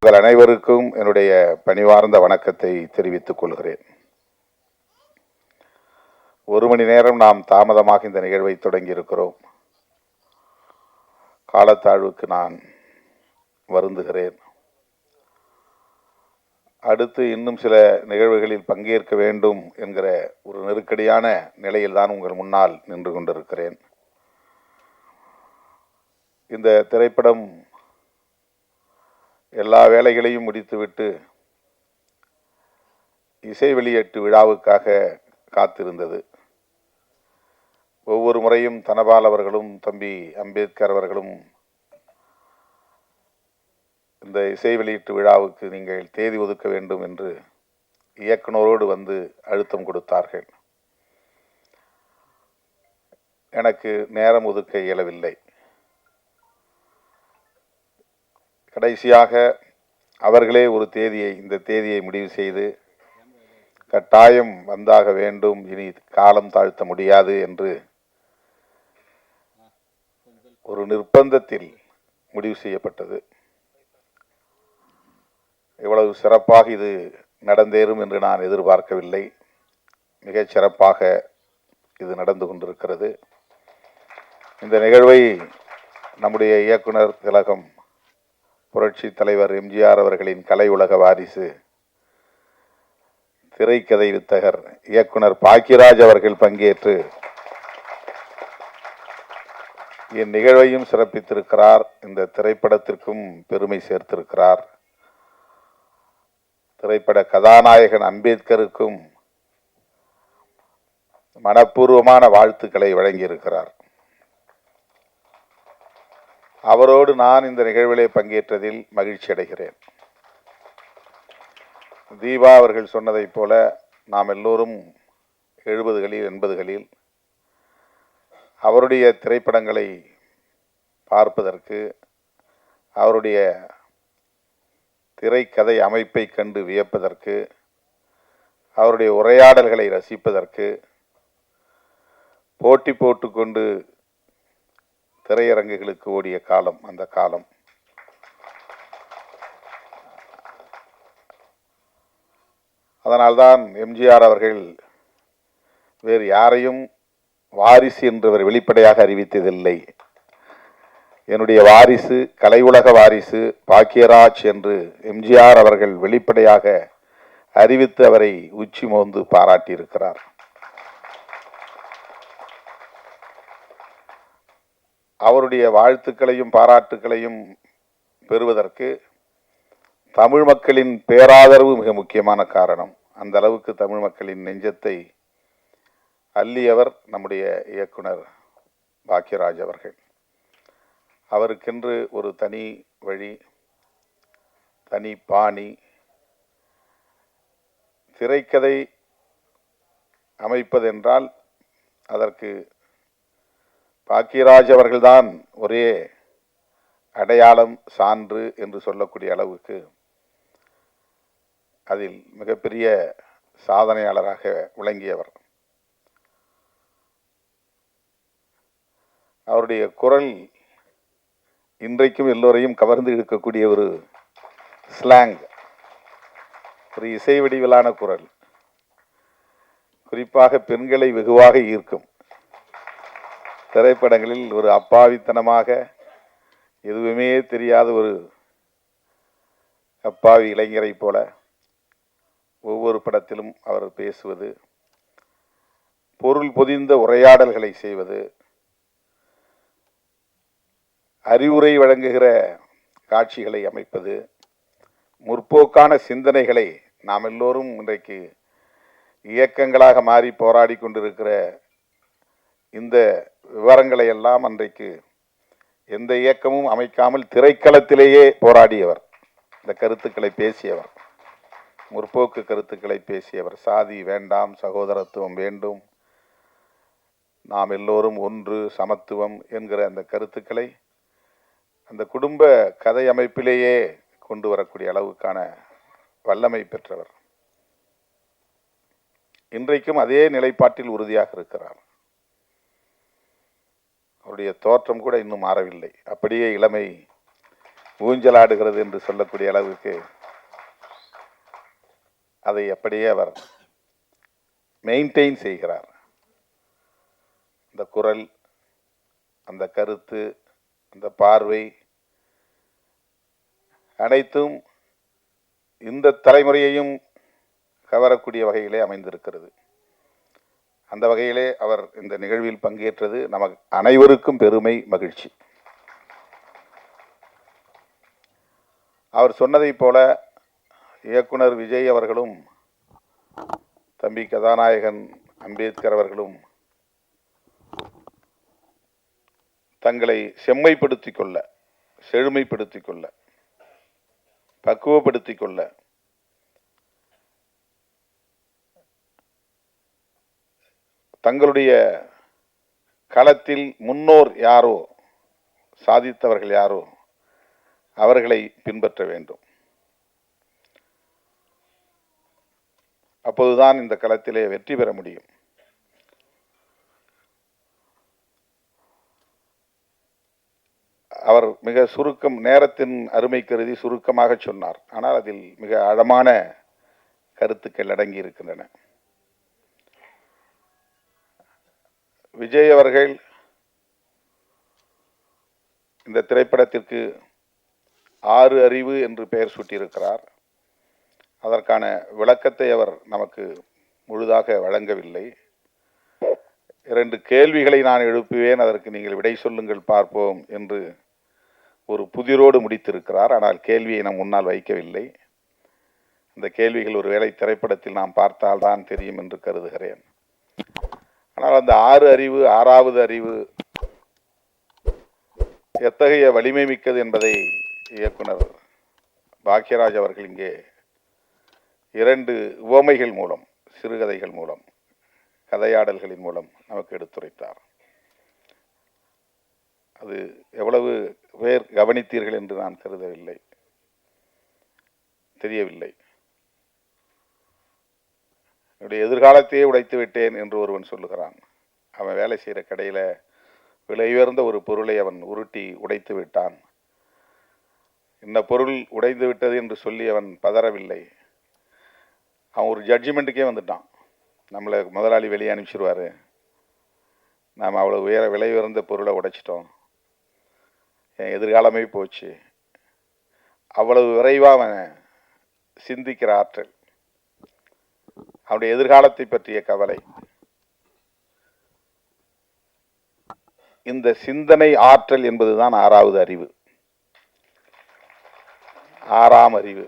உங்கள் அனைவருக்கும் என்னுடைய பணிவார்ந்த வணக்கத்தை தெரிவித்துக் கொள்கிறேன். ஒரு மணி நேரம் நாம் தாமதமாக இந்த நிகழ்வை தொடங்கி இருக்கிறோம். காலத்தாழ்வுக்கு நான் வருந்துகிறேன். அடுத்து இன்னும் சில நிகழ்வுகளில் பங்கேற்க வேண்டும் என்கிற ஒரு நெருக்கடியான நிலையில் தான் உங்கள் முன்னால் நின்று கொண்டிருக்கிறேன். இந்த திரைப்படம் எல்லா வேலைகளையும் முடித்துவிட்டு இசை வெளியீட்டு விழாவுக்காக காத்திருந்தது. ஒவ்வொரு முறையும் தனபால் அவர்களும் தம்பி அம்பேத்கர் அவர்களும் இந்த இசை வெளியீட்டு விழாவுக்கு நீங்கள் தேதி ஒதுக்க வேண்டும் என்று இயக்குனரோடு வந்து அழுத்தம் கொடுத்தார்கள். எனக்கு நேரம் ஒதுக்க இயலவில்லை. கடைசியாக அவர்களே ஒரு தேதியை, இந்த தேதியை முடிவு செய்து கட்டாயம் வந்தாக வேண்டும், இனி காலம் தாழ்த்த முடியாது என்று ஒரு நிர்பந்தத்தில் முடிவு செய்யப்பட்டது. இவ்வளவு சிறப்பாக இது நடந்தேறும் என்று நான் எதிர்பார்க்கவில்லை. மிகச் சிறப்பாக இது நடந்து கொண்டிருக்கிறது. இந்த நிகழ்வை நம்முடைய இயக்குனர் திலகம் புரட்சி தலைவர் எம்ஜிஆர் அவர்களின் கலை உலக வாரிசு திரைக்கதை வித்தகர் இயக்குனர் பாக்கியராஜ் அவர்கள் பங்கேற்று இந்நிகழ்வையும் சிறப்பித்திருக்கிறார். இந்த திரைப்படத்திற்கும் பெருமை சேர்த்திருக்கிறார். திரைப்பட கதாநாயகன் அம்பேத்கருக்கும் மனப்பூர்வமான வாழ்த்துக்களை வழங்கியிருக்கிறார். அவரோடு நான் இந்த நிகழ்விலே பங்கேற்றதில் மகிழ்ச்சி அடைகிறேன். தீபா அவர்கள் சொன்னதைப் போல நாம் எல்லோரும் 70களில் 80களில் அவருடைய திரைப்படங்களை பார்ப்பதற்கு, அவருடைய திரைக்கதை அமைப்பை கண்டு வியப்பதற்கு, அவருடைய உரையாடல்களை ரசிப்பதற்கு போட்டி போட்டுக்கொண்டு திரையரங்குகளுக்கு ஓடிய காலம் அந்த காலம். அதனால்தான் எம்ஜிஆர் அவர்கள் வேறு யாரையும் வாரிசு என்றவர் வெளிப்படையாக அறிவித்ததில்லை. என்னுடைய வாரிசு, கலை உலக வாரிசு பாக்கியராஜ் என்று எம்ஜிஆர் அவர்கள் வெளிப்படையாக அறிவித்து அவரை உச்சி மோந்து பாராட்டியிருக்கிறார். அவருடைய வாழ்த்துக்களையும் பாராட்டுக்களையும் பெறுவதற்கு தமிழ் மக்களின் பேராதரவு மிக முக்கியமான காரணம். அந்த அளவுக்கு தமிழ் மக்களின் நெஞ்சத்தை அள்ளியவர் நம்முடைய இயக்குனர் பாக்கியராஜ் அவர்கள். அவருக்கென்று ஒரு தனி வழி, தனி பாணி. திரைக்கதை அமைப்பதென்றால் அதற்கு பாக்கியராஜ் அவர்கள்தான் ஒரே அடையாளம், சான்று என்று சொல்லக்கூடிய அளவுக்கு அதில் மிகப்பெரிய சாதனையாளராக விளங்கியவர். அவருடைய குரல் இன்றைக்கும் எல்லோரையும் கவர்ந்து இழுக்கக்கூடிய ஒரு ஸ்லாங், ஒரு இசை வடிவிலான குரல். குறிப்பாக பெண்களை வெகுவாக ஈர்க்கும். திரைப்படங்களில் ஒரு அப்பாவித்தனமாக எதுவுமே தெரியாத ஒரு அப்பாவி இளைஞரை போல ஒவ்வொரு படத்திலும் அவர் பேசுவது, பொருள் பொதிந்த உரையாடல்களை செய்வது, அறிவுரை வழங்குகிற காட்சிகளை அமைப்பது, முற்போக்கான சிந்தனைகளை நாம் எல்லோரும் இன்றைக்கு இயக்கங்களாக மாறி போராடி கொண்டிருக்கிற இந்த விவரங்களை எல்லாம் அன்றைக்கு எந்த இயக்கமும் அமைக்காமல் திரைக்களத்திலேயே போராடியவர், இந்த கருத்துக்களை பேசியவர், முற்போக்கு கருத்துக்களை பேசியவர். சாதி வேண்டாம், சகோதரத்துவம் வேண்டும், நாம் எல்லோரும் ஒன்று, சமத்துவம் என்கிற அந்த கருத்துக்களை அந்த குடும்ப கதை அமைப்பிலேயே கொண்டு வரக்கூடிய அளவுக்கான வல்லமை பெற்றவர். இன்றைக்கும் அதே நிலைப்பாட்டில் உறுதியாக இருக்கிறார். அவருடைய தோற்றம் கூட இன்னும் மாறவில்லை. அப்படியே இளமை ஊஞ்சலாடுகிறது என்று சொல்லக்கூடிய அளவுக்கு அதை அப்படியே அவர் மெயின்டைன் செய்கிறார். அந்த குரல், அந்த கருத்து, அந்த பார்வை அனைத்தும் இந்த தலைமுறையையும் கவரக்கூடிய வகையிலே அமைந்திருக்கிறது. அந்த வகையிலே அவர் இந்த நிகழ்வில் பங்கேற்றது நமக்கு அனைவருக்கும் பெருமை, மகிழ்ச்சி. அவர் சொன்னதைப் போல இயக்குனர் விஜய் அவர்களும் தம்பி கதாநாயகன் அம்பேத்கர் அவர்களும் தங்களை செம்மைப்படுத்திக் கொள்ள, செழுமைப்படுத்திக் கொள்ள, பக்குவப்படுத்திக் கொள்ள தங்களுடைய களத்தில் முன்னோர் யாரோ, சாதித்தவர்கள் யாரோ அவர்களை பின்பற்ற வேண்டும். அப்போதுதான் இந்த களத்திலே வெற்றி பெற முடியும். அவர் மிக சுருக்கம், நேரத்தின் அருமை கருதி சுருக்கமாக சொன்னார். ஆனால் அதில் மிக ஆழமான கருத்துக்கள் அடங்கி இருக்கின்றன. விஜய் அவர்கள் இந்த திரைப்படத்திற்கு 6 அறிவு என்று பெயர் சூட்டியிருக்கிறார். அதற்கான விளக்கத்தை அவர் நமக்கு முழுதாக வழங்கவில்லை. 2 கேள்விகளை நான் எழுப்புவேன், அதற்கு நீங்கள் விடை சொல்லுங்கள் பார்ப்போம் என்று ஒரு புதிரோடு முடித்திருக்கிறார். ஆனால் கேள்வியை நம் முன்னால் வைக்கவில்லை. இந்த கேள்விகள் ஒருவேளை திரைப்படத்தில் நாம் பார்த்தால்தான் தெரியும் என்று கருதுகிறேன். ஆனால் அந்த 6 அறிவு, 6வது அறிவு எத்தகைய வலிமை மிக்கது என்பதை இயக்குனர் பாக்யராஜ் அவர்கள் இங்கே 2 உவமைகள் மூலம், சிறுகதைகள் மூலம், கதையாடல்களின் மூலம் நமக்கு எடுத்துரைத்தார். அது எவ்வளவு பேர் கவனித்தீர்கள் என்று நான் கருதவில்லை, தெரியவில்லை. என்னுடைய எதிர்காலத்தையே உடைத்து விட்டேன் என்று ஒருவன் சொல்லுகிறான். அவன் வேலை செய்கிற கடையில் விலை உயர்ந்த ஒரு பொருளை அவன் உருட்டி உடைத்து விட்டான். இந்த பொருள் உடைந்து விட்டது என்று சொல்லி அவன் பதறவில்லை. அவன் ஒரு ஜட்ஜ்மெண்ட்டுக்கே வந்துட்டான். நம்மளை முதலாளி வெளியே அனுப்பிச்சிருவார், நாம் அவ்வளோ விலை உயர்ந்த பொருளை உடைச்சிட்டோம், என் எதிர்காலமே போச்சு. அவ்வளவு விரைவாக அவன் சிந்திக்கிற ஆற்றல், அவனுடைய எதிர்காலத்தை பற்றிய கவலை, இந்த சிந்தனை ஆற்றல் என்பதுதான் 6வது அறிவு, 6ஆம் அறிவு.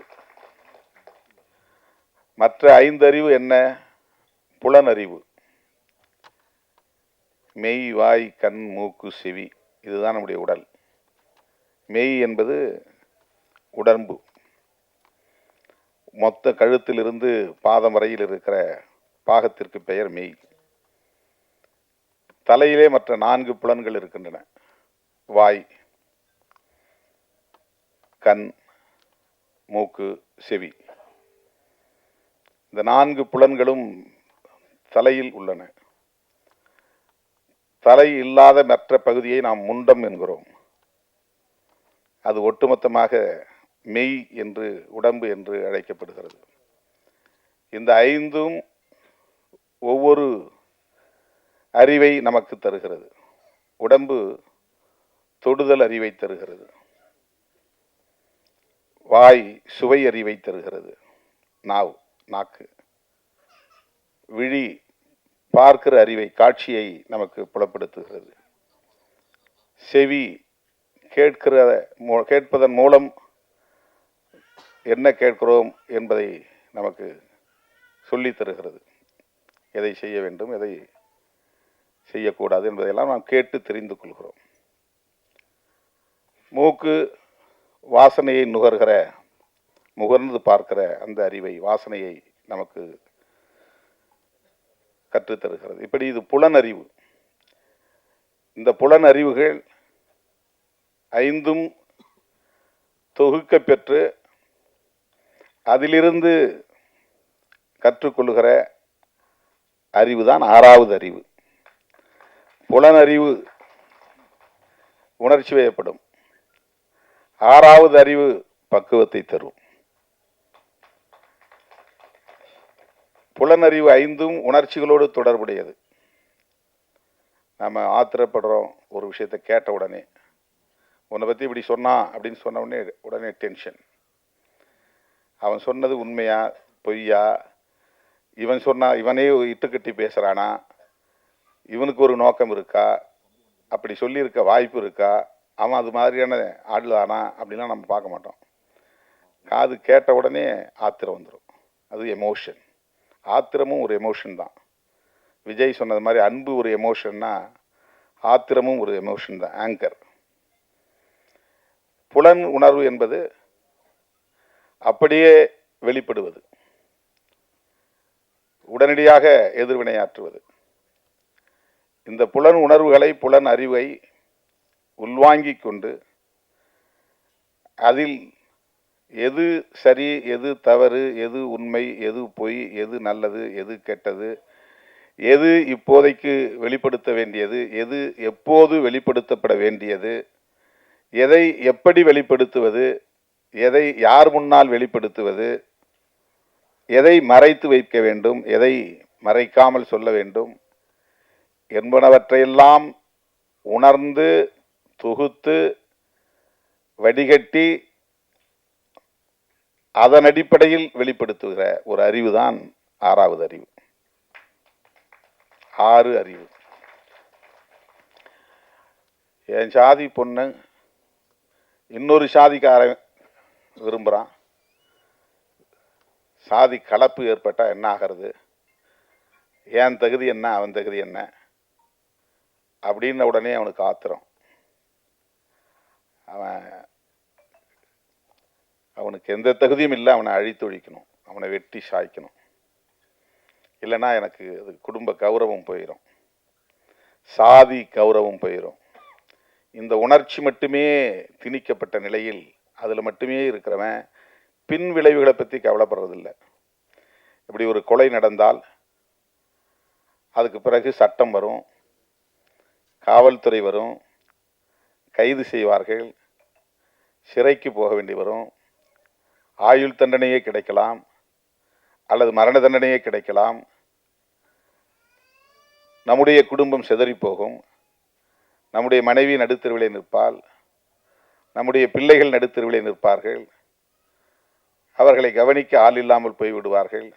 மற்ற 5 அறிவு என்ன? புலனறிவு, மெய், வாய், கண், மூக்கு, செவி, இதுதான் நம்முடைய உடல். மெய் என்பது உடம்பு, மொத்த கழுத்திலிருந்து பாதம் வரையில் இருக்கிற பாகத்திற்கு பெயர் மெய். தலையிலே மற்ற 4 புலன்கள் இருக்கின்றன. வாய், கண், மூக்கு, செவி. இந்த 4 புலன்களும் தலையில் உள்ளன. தலை இல்லாத மற்ற பகுதியை நாம் முண்டம் என்கிறோம். அது ஒட்டுமொத்தமாக மெய் என்று, உடம்பு என்று அழைக்கப்படுகிறது. இந்த 5ம் ஒவ்வொரு அறிவை நமக்கு தருகிறது. உடம்பு தொடுதல் அறிவை தருகிறது, வாய் சுவை அறிவை தருகிறது, நாக்கு, விழி பார்க்கிற அறிவை, காட்சியை நமக்கு புலப்படுத்துகிறது, செவி கேட்பதன் மூலம் என்ன கேட்கிறோம் என்பதை நமக்கு சொல்லி தருகிறது. எதை செய்ய வேண்டும், எதை செய்யக்கூடாது என்பதையெல்லாம் நாம் கேட்டு தெரிந்து கொள்கிறோம். மூக்கு வாசனையை முகர்ந்து பார்க்கிற அந்த அறிவை, வாசனையை நமக்கு கற்றுத்தருகிறது. இப்படி இது புலனறிவு. இந்த புலனறிவுகள் 5ம் தொகுக்க பெற்று அதிலிருந்து கற்றுக்கொள்ளுகிற அறிவுதான் 6வது அறிவு. புலனறிவு உணர்ச்சி வயப்படும். ஆறாவது அறிவு பக்குவத்தை தரும். புலனறிவு ஐந்தும் உணர்ச்சிகளோடு தொடர்புடையது. நம்ம ஆத்திரப்படுறோம் ஒரு விஷயத்தை கேட்ட உடனே, உன்னை பற்றி இப்படி சொன்னான் அப்படின்னு சொன்ன உடனே டென்ஷன். அவன் சொன்னது உண்மையா பொய்யா, இவன் சொன்னா இவனே இட்டுக்கட்டி பேசுறானா, இவனுக்கு ஒரு நோக்கம் இருக்கா, அப்படி சொல்லியிருக்க வாய்ப்பு இருக்கா, அவன் அது மாதிரியான ஆடுதானா அப்படின்லாம் நம்ம பார்க்க மாட்டோம். காது கேட்ட உடனே ஆத்திரம் வந்துடும். அது எமோஷன். ஆத்திரமும் ஒரு எமோஷன் தான். விஜய் சொன்னது மாதிரி அன்பு ஒரு எமோஷன்னா ஆத்திரமும் ஒரு எமோஷன் தான், ஆங்கர். புலன் உணர்வு என்பது அப்படியே வெளிப்படுவது, உடனடியாக எதிர்வினையாற்றுவது. இந்த புலன் உணர்வுகளை, புலன் அறிவை உள்வாங்கிக் கொண்டு அதில் எது சரி, எது தவறு, எது உண்மை, எது பொய், எது நல்லது, எது கெட்டது, எது இப்போதைக்கு வெளிப்படுத்த வேண்டியது, எது எப்போது வெளிப்படுத்தப்பட வேண்டியது, எதை எப்படி வெளிப்படுத்துவது, எதை யார் முன்னால் வெளிப்படுத்துவது, எதை மறைத்து வைக்க வேண்டும், எதை மறைக்காமல் சொல்ல வேண்டும் என்பனவற்றையெல்லாம் உணர்ந்து தொகுத்து வடிகட்டி அதன் அடிப்படையில் வெளிப்படுத்துகிற ஒரு அறிவுதான் ஆறாவது அறிவு. ஆறு அறிவு. என் சாதி பொண்ணு இன்னொரு சாதிக்காரன் விரும்புகிறான், சாதி கலப்பு ஏற்பட்டால் என்ன ஆகிறது, என் தகுதி என்ன அவன் தகுதி என்ன அப்படின்ன உடனே அவனுக்கு ஆத்திரம். அவனுக்கு எந்த தகுதியும் இல்லை, அவனை அழித்து ஒழிக்கணும், அவனை வெட்டி சாய்க்கணும். இல்லைன்னா எனக்கு அது குடும்ப கௌரவம் போயிடும், சாதி கௌரவம் போயிடும். இந்த உணர்ச்சி மட்டுமே திணிக்கப்பட்ட நிலையில் அதில் மட்டுமே இருக்கிறவன் பின் விளைவுகளை பற்றி கவலைப்படுறதில்லை. இப்படி ஒரு கொலை நடந்தால் அதுக்கு பிறகு சட்டம் வரும், காவல்துறை வரும், கைது செய்வார்கள், சிறைக்கு போக வேண்டி வரும், ஆயுள் தண்டனையே கிடைக்கலாம் அல்லது மரண தண்டனையே கிடைக்கலாம். நம்முடைய குடும்பம் சிதறி போகும், நம்முடைய மனைவி நடுத்தெருவிலே நிற்பாள், நம்முடைய பிள்ளைகள் நடுத்தெருவிலே நிற்பார்கள், அவர்களை கவனிக்க ஆள் இல்லாமல் போய்விடுவார்கள்,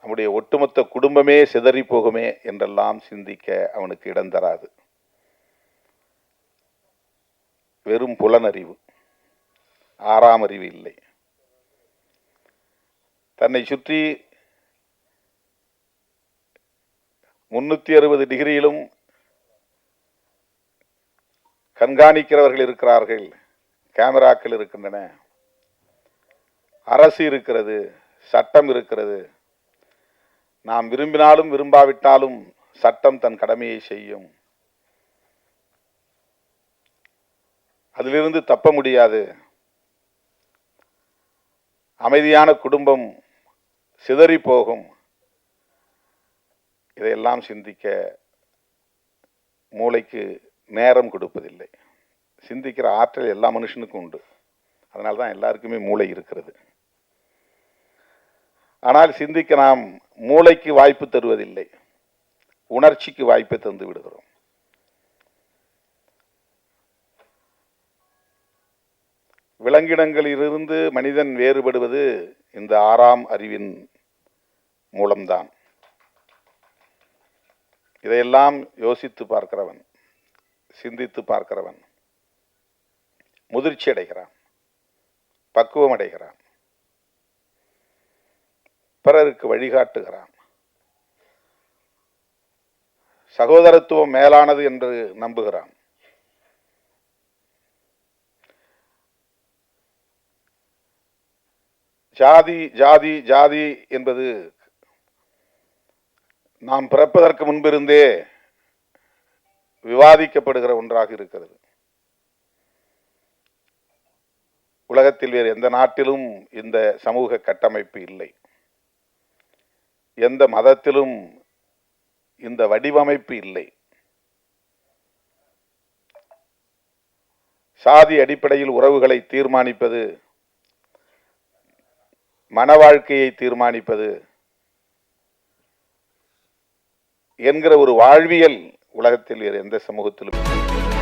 நம்முடைய ஒட்டுமொத்த குடும்பமே சிதறி போகுமே என்றெல்லாம் சிந்திக்க அவனுக்கு இடம் தராது. வெறும் புலனறிவு, ஆறாம் அறிவு இல்லை. தன்னை சுற்றி 360 டிகிரியிலும் கண்காணிக்கிறவர்கள் இருக்கிறார்கள், கேமராக்கள் இருக்கின்றன, அரசு இருக்கிறது, சட்டம் இருக்கிறது. நாம் விரும்பினாலும் விரும்பாவிட்டாலும் சட்டம் தன் கடமையை செய்யும், அதிலிருந்து தப்ப முடியாது. அமைதியான குடும்பம் சிதறி போகும். இதையெல்லாம் சிந்திக்க மூளைக்கு நேரம் கொடுப்பதில்லை. சிந்திக்கிற ஆற்றல் எல்லா மனுஷனுக்கும் உண்டு, அதனால தான் எல்லாருக்குமே மூளை இருக்கிறது. ஆனால் சிந்திக்க நாம் மூளைக்கு வாய்ப்பு தருவதில்லை, உணர்ச்சிக்கு வாய்ப்பை தந்து விடுகிறோம். விலங்கினங்களிலிருந்து மனிதன் வேறுபடுவது இந்த ஆறாம் அறிவின் மூலம்தான். இதையெல்லாம் யோசித்து பார்க்கிறவன், சிந்தித்து பார்க்கிறவன் முதிர்ச்சி அடைகிறான், பக்குவம் அடைகிறான், பிறருக்கு வழிகாட்டுகிறான். சகோதரத்துவம் மேலானது என்று நம்புகிறான். ஜாதி ஜாதி ஜாதி என்பது நாம் பிறப்பதற்கு முன்பிருந்தே விவாதிக்கப்படுகிற ஒன்றாக இருக்கிறது. உலகத்தில் வேறு எந்த நாட்டிலும் இந்த சமூக கட்டமைப்பு இல்லை, எந்த மதத்திலும் இந்த வடிவமைப்பு இல்லை. சாதி அடிப்படையில் உறவுகளை தீர்மானிப்பது, மன வாழ்க்கையை தீர்மானிப்பது என்கிற ஒரு வாழ்வியல் உலகத்தில் வேறு எந்த சமூகத்திலும் இல்லை.